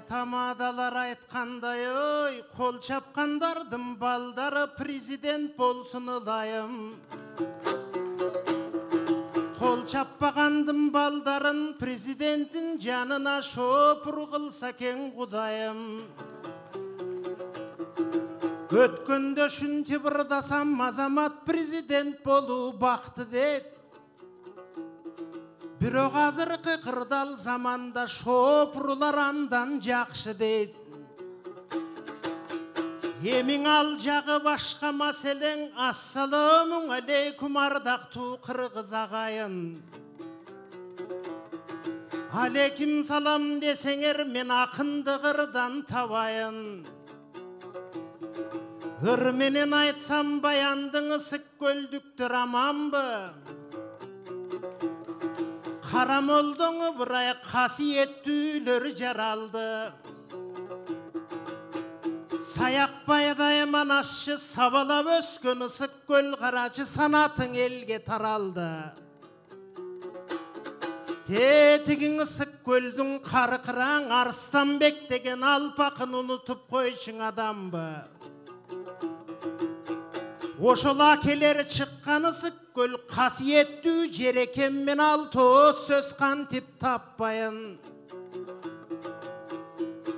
Тамадалар айтқандай, ой, қол чапқандардың балдары президент болсын ылайым. Қол чаппағандың балдарын президенттің жанына шопыр қылса кен құдайым. Өткенде шүнте бірдасам, азамат президент болу бақты дед. Бирок азыркы кырдал заманда шопурлар андан жакшы дейт. Эмиң ал жагы башка маселең, ассаламу алейкум ардактуу кыргыз агайын. Алейким салам десеңер, мен акынды кырдан табайын. Ыр менен айтсам баяндың ысык көлдүктөр аманбы? Карамолдоңу бұрай қасиеттүүлөр жаралды. Саяқ байдайман ашшы сабалап өскөн ысык көл қарачы санатың елге таралды. Тетігің ысык көлдің қарқыраң Арыстанбек деген алпақын ұнытып қойшың адамбы? Ошола келер чыққан ысык көл қасиеттүү жер екен, мен алтоз сөз қантип таппайын.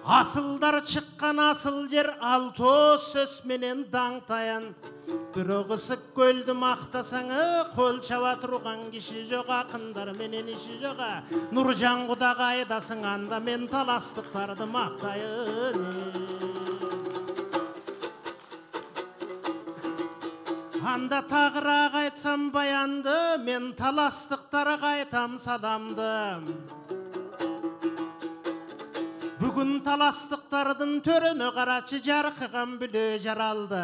Асылдар чыққан асыл жер алтоз сөз менен даңтайын. Бирок ысык көлді мақтасаңы, қол чаба турган киши жок, акындар менен иши жок. Нуржан Кудага айдасың, анда мен таластыктарды мактайын. Анда тағырақ айтсам баянды, мен таластықтарға айтам саламды. Бүгін таластықтардың төріні қарачы жарқыған бүлі жаралды.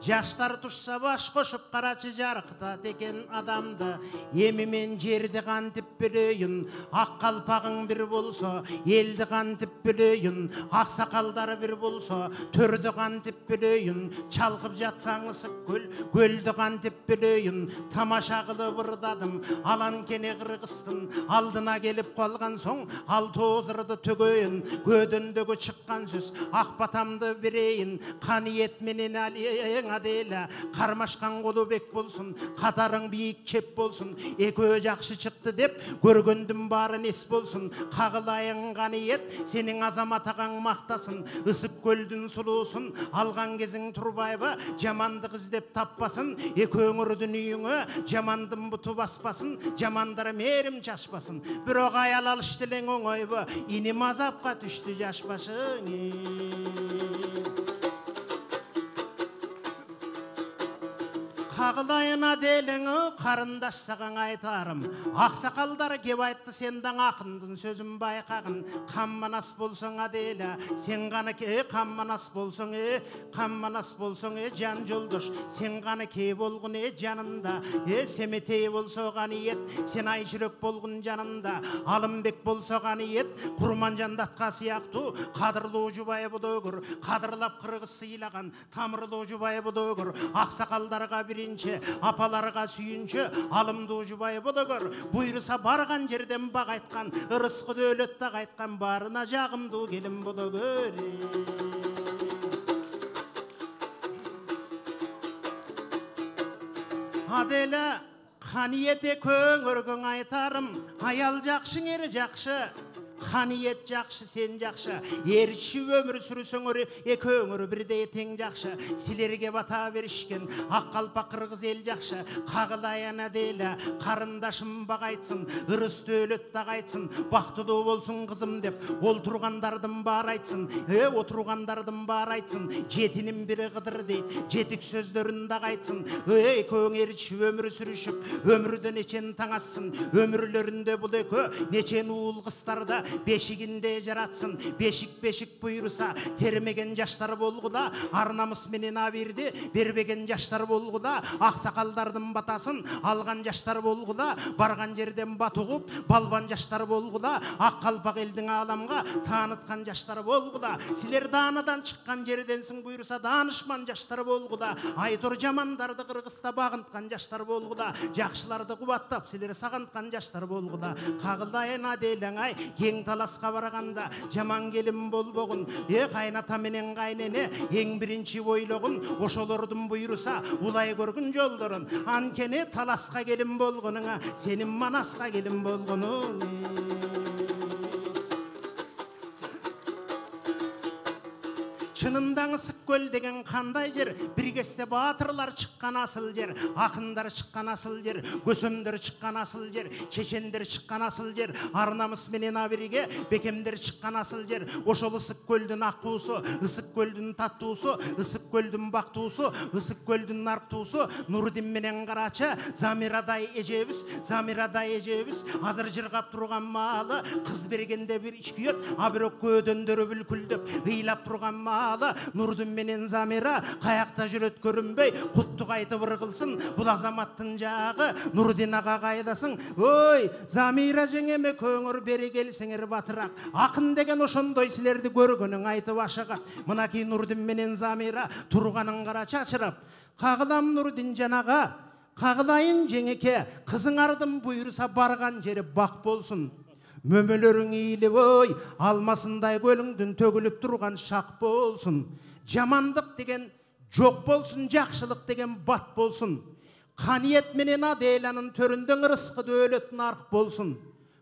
Жаштар тұшса баш қошып қарачы жарқыта текен адамды. Емі мен жерді қантып білейін, ақ қалпағың бір болса, елді қантып білейін, ақ сақалдары бір болса, төрді қантып білейін, чалқып жатсаң ысык көл, көлді қантып білейін, тамаша қылып ырдадым, алан кене қырғыстың, алдына келіп қалған соң, алтозырды төгейін, көдіндегі шыққан сөз, ақ батамды берейін, қаниет менен алейін адейла, қармашқан қолу бек болсын, қатарың биік чеп болсын, екөө жақшы шықты деп, көргендім барын ес болсын, қағылайын қаниет, сенің азамат ағаң мақтасын, ысык көлдің сұлусын, алған кезің тұрбайбы, жамандық іздеп таппасын, екөңірдің үйіңі, жамандың бұты баспасын, жамандар мерім жашпасын, бирок аял алыштылең оңойбы, иним азапқа түшті жашпашың. Қағылайын аделіңі, қарындаш саған айтарым. Ақсақалдар кеп айтты, сендің ақындың сөзін байқағын. Қамманас болсың аделі, сен ғаны ке, қамманас болсың, қамманас болсың, жан жолдыш. Сен ғаны ке болғын жанында, семетей болса ғаны ет. Сен ай жүрек болғын жанында, алымбек болса ғаны ет. Құрман жандатқа сияқту, қадырлы жұбай бұдығыр. Қадырлап қырғыз сыйлаған, тамырлы жұбай бұдығыр. Ақсақалдарға бірін апаларға сүйінші, алымды жұбай бұдығыр. Бұйырса барған жерден бақ айтқан, ырысқы өлетті қайтқан, барына жағымды келім бұдығыр. Аделі, қаниете көңіргің айтарым, аял жақшың ері жақшы. Қаниет жақшы, сен жақшы, ерші өмір сүрісіңір, екөңір бірдей тең жақшы. Сілерге бата берішкен, ақ қалпа қырғыз ел жақшы. Қағылайын әделі, қарындашым бағайтсын, ырысты өлетті қайтсын, бақтылы болсын қызым деп, ол тұрғандардың бар айтсын, отырғандардың бар айтсын. Жетінің бірі қыдыр дейд, жетік сөздерінде қайтсын. Екөң ерші өмір сүрішіп, өмірден ечен таңасын, өмірлерінде бұл екө, нечен уыл қыстарда бешігінде жаратсын, бешік бұйырса, термеген жаштар болғыда, арнамыс менен аберді, бербеген жаштар болғыда, ақсақалдардың батасын алған жаштар болғыда, барған жерден батуғып, балбан жаштар болғыда, ақ қалпақ елдің аламға танытқан жаштар болғыда. Сілер данадан шыққан жерденсің, бұйырса данышман жаштар болғыда, айтор жамандарды қырғызда бағынтқан жаштар болғыда, жақшыларды қубаттап, сілер сағынтқан жаштар болғыда. Қағылдайын аделің ай, кең кең таласқа барғанда жаман келін болбогун, кайната менен кайнене эң биринчи ойлогун, ошолордун буйруса улай көргүн жолдорун. Анткени таласка келин болгонуңа сенин манаска келин болгонуң. Чынында ысык көл деген кандай жер, бир кезде баатырлар чыккан асыл жер, акындар чыккан асыл жер, көсөмдөр чыккан асыл жер, чечендер чыккан асыл жер, арнамыс менен абириге бекемдер чыккан асыл жер. Ошол ысык көлдүн акуусу, ысык көлдүн таттуусу, ысык көлдүн бактуусу, ысык көлдүн нарктуусу Нурдин менен Карача Замирадай эжебиз, Замирадай эжебиз азыр жыргап турган маалы, кыз бергенде бир ичкиет, а бирок көдөндөрү бүлкүлдөп ыйлап турган маалы. Нурдин менен Замира каякта жүрөт көрүнбөй, куттук айтып ыргылсын бул азаматтын жагы. Нурдин ага кайдасың? Ой, Замира жеңеме көңүр бери келсеңер батыраак. Акын деген ошондой силерди көргөнүң айтып ашыгат. Мынакей Нурдин менен Замира турганын кара чачырап. Кагылам Нурдин жанага, кагылайын жеңеке, кызыңардын буйруса барган жери бак болсун. Мөмөлөрүң ийилип, ой, алмасындай көлүңдүн төгүлүп турган шак болсун. Жамандык деген жок болсун, жакшылык деген бат болсун. Каниет менен Аделянын төрүндө ырыскы дөөлөт нарк болсун.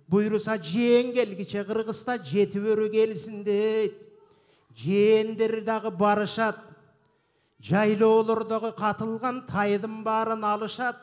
Буйруса жең келгиче Кыргызста жети өрү келсин дейт. Жээндер дагы барышат. Жайлоолордогу катылган тайдын баарын алышат.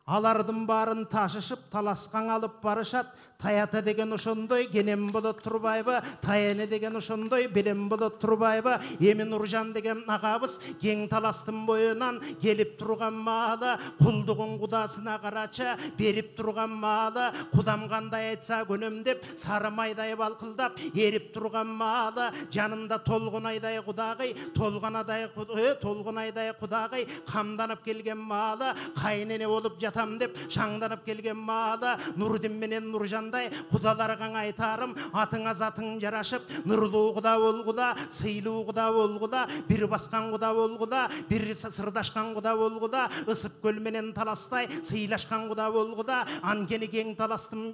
Алардын баарын ташышып, таласкан алып барышат. Таята деген ошондой кенем болот турбайбы? Таяны деген ошондой белем болот турбайбы? Эми Нуржан деген агабыз кең таластын боюнан келип турган маалы, кулдугун кудасына карача берип турган маалы, кудам кандай айтса көнөм деп сары майдай балкылдап эрип турган маалы, жанында толгунайдай кудагый, толгунайдай кудагый камданып келген маалы, кайнене болуп жатам деп шаңданып келген маалы. Нурдин менен Нуржан кудаларга айтарым, атыңа затың жарашып, нурлуу куда болгула, сыйлуу куда болгула, бир баскан куда болгула, бир сырдашкан куда болгула, ысык көл менен таластай сыйлашкан куда болгула. Анткени кең таластын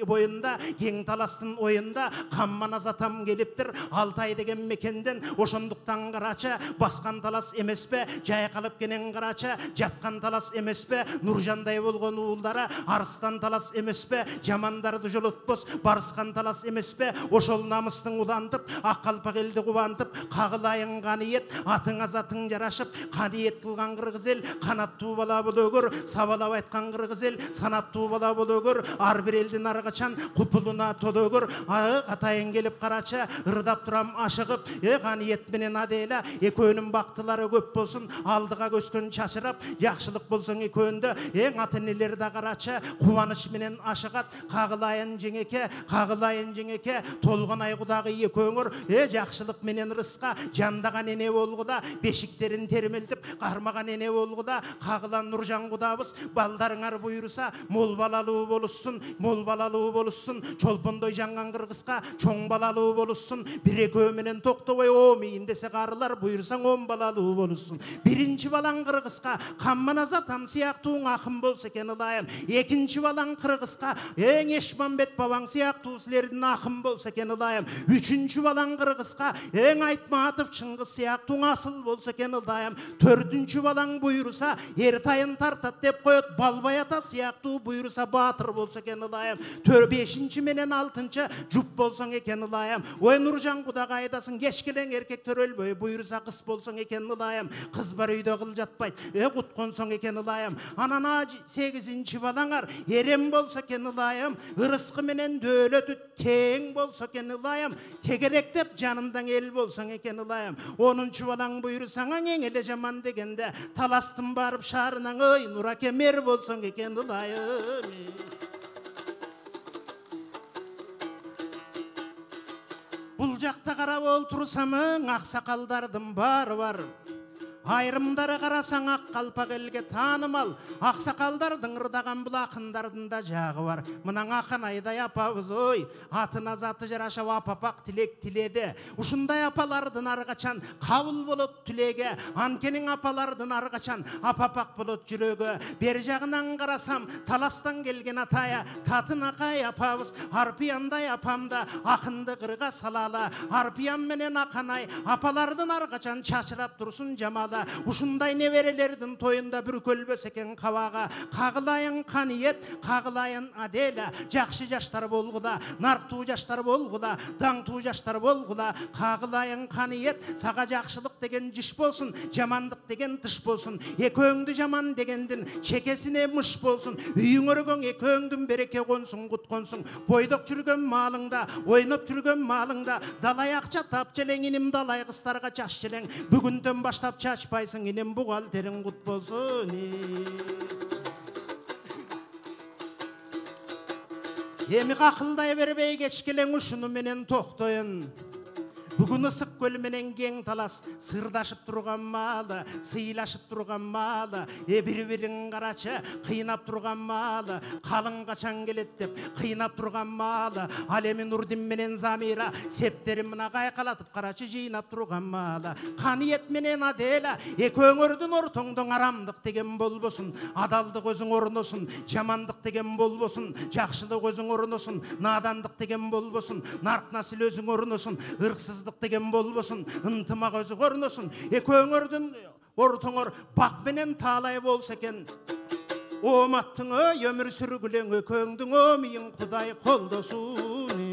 боюнда, кең таластын оюнда каммана затам келиптир. Алтай деген мекенден, ошондуктан Карача баскан талас эмеспе, жайкалып кенен Карача жаткан талас эмеспе, Нуржандай болгон уулдары арыстан талас эмеспе, жамандарды жолотпос барысқан талас эмеспе. Ошол намыстың улантып, ак калпак элди кубантып, кагылайын каниет, атыңа затың жарашып, каниет кылган кыргыз эл канаттуу бала бологөр, сабалап айткан кыргыз эл санаттуу бала бологөр, ар бир элдин ар качан купулуна тодогөр. Атайын келип Карача ырдап турам ашыгып, каниет менен Аделя экөөнүн бактылары көп болсун, алдыга көскөн чачырап, жакшылык болсоң экөөндө эң ата энелер да Карача кубаныч менен ашыгат. Кагылайын жеңеке, кагылайын жеңеке, толгонай кудагы экөөңөр жакшылык менен рыска жандаган эне болгуда, бешиктерин термелтип кармаган эне болгуда. Кагылан Нуржан кудабыз балдарыңар буйруса мол балалуу болушсун, мол балалуу болушсун, чолпондой жанган кыргызга чоң балалуу болушсун. Бир экөө менен токтобой омийин десе карылар, буйрусаң 10 балалуу болушсун. Биринчи балаң кыргызга каммана затам сыяктуу акын болсо экен ылайым. Экинчи балаң кыргызга эң Эшмамбет бабаң сыяктуу силердин акын болсо экен ылайым. Үчүнчү балаң кыргызга эң Айтматов Чыңгыз сыяктуу асыл болсо экен ылайым. Төртүнчү балаң буйруса Эртайын тартат деп коет, Балбай ата сыяктуу буйруса баатыр болсо экен ылайым. Бешинчи менен алтынчы жуп болсоң экен ылайым. Ой Нуржан кудагы айдасың, кечкелең эркектер өлбөй, буйруса кыз болсоң экен ылайым. Кыз бар үйдө кыл жатпайт, кутконсоң экен ылайым. Анан 8-нчи балаңар эрем болсо экен ылайым. Ырыскы менен дөөлөтү тең болсо экен ылайым. Тегеректеп жанымдан эл болсоң экен ылайым. 10-нчу балаң буйрусаң эң эле жаман дегенде таластын барып шаарынан ой Нураке мер болсоң экен ылайым. Бул жакта карап олтурсам аксакалдардын баары бар. Айрымдары қарасаң ақ қалпақ елге танымал, ақсақалдардың ырдаған бұл ақындардың да жағы бар. Мұнаң ақын айдай апабыз ой, атына заты жарашау апапақ тілек тіледі. Ұшындай апалардың арғачан қабыл болот тілеге, анкенің апалардың арғачан апапақ болот жүрегі. Бер жағынан қарасам таластан келген атая, татын ақай апабыз, арпияңдай апамда ақынды қырға салала. Арпияң менен ақанай апалардың арғачан шашырап тұрсын жамалы. Ушундай неберелердің тойында бір көлбөс екен қаваға. Қағылайын қаниет, қағылайын аделя. Жақшы жаштар болғыда, нарқту жаштар болғыда, даңту жаштар болғыда. Қағылайын қаниет, саға жақшылық деген жиш болсын, жамандық деген тыш болсын. Екөңді жаман дегендің чекесіне мұш болсын. Үйің өргің екөңдің береке қонсын, құт қонсын. Бойдық жүрген малыңда, ойнап жүрген малыңда, далай ақша тап желең, инім далай қыстарға чаш желең. Бүгінден баштап чашпайсың, инім бұғалтерің құт болсын. Емі қақылдай бербей кешкелең ұшыны менен тоқтойын. Бүгін ысық көл менен кең талас, сырдашып тұрған малы, сыйлашып тұрған малы, бір-бірін қарачы, қиынап тұрған малы, қалың қачан келет деп, қиынап тұрған малы, алемін ұрдым менен замира, септерім мына қайқалатып қарачы, жиынап тұрған малы. Қаниет менен аделя, өңірдің ортоңдың арамдық деген болбосын, адалдық өзің орнысын, жамандық деген болбосын, жақшылық өзің орнысын, надандық деген болбосын, нарық насыл өзің орнысын, ырқсыз деген болбосын, ынтымақ өзі көрнөсүн. Өңірдің ортоңор бақ менен талай болса екен. Оматтың өмір сүргілең, өкөңдің өмейін Құдай қолдосын.